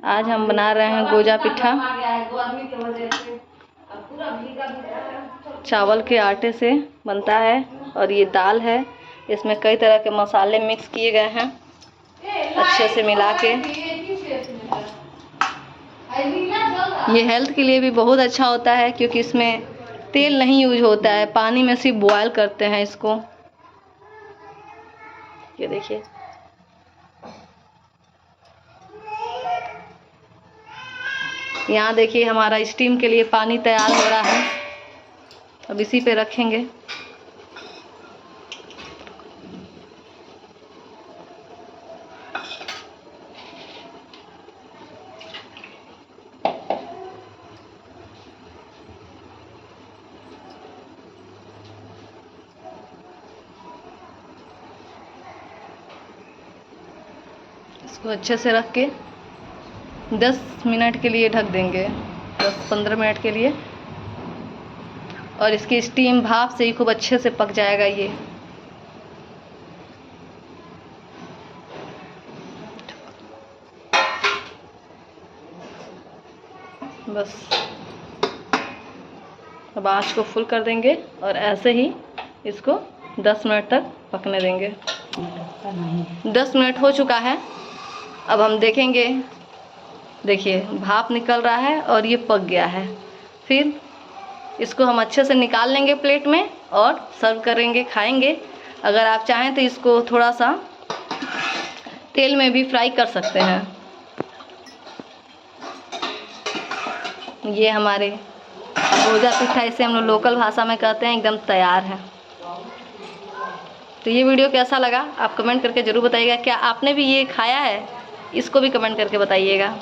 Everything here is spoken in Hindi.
आज हम बना रहे हैं गोजा पिठा। चावल के आटे से बनता है और ये दाल है। इसमें कई तरह के मसाले मिक्स किए गए हैं अच्छे से मिला के। ये हेल्थ के लिए भी बहुत अच्छा होता है क्योंकि इसमें तेल नहीं यूज होता है, पानी में सिर्फ बॉयल करते हैं इसको। ये देखिए, यहाँ देखिए हमारा स्टीम के लिए पानी तैयार हो रहा है। अब इसी पे रखेंगे। इसको अच्छे से रख के 10 मिनट के लिए ढक देंगे, 10-15 मिनट के लिए। और इसकी स्टीम भाप से ही खूब अच्छे से पक जाएगा ये। बस अब आँच को फुल कर देंगे और ऐसे ही इसको 10 मिनट तक पकने देंगे। 10 मिनट हो चुका है। अब हम देखेंगे, देखिए भाप निकल रहा है और ये पक गया है। फिर इसको हम अच्छे से निकाल लेंगे प्लेट में और सर्व करेंगे, खाएंगे। अगर आप चाहें तो इसको थोड़ा सा तेल में भी फ्राई कर सकते हैं। ये हमारे गोजा पिठा, इसे हम लोग लोकल भाषा में कहते हैं, एकदम तैयार है। तो ये वीडियो कैसा लगा आप कमेंट करके ज़रूर बताइएगा। क्या आपने भी ये खाया है, इसको भी कमेंट करके बताइएगा।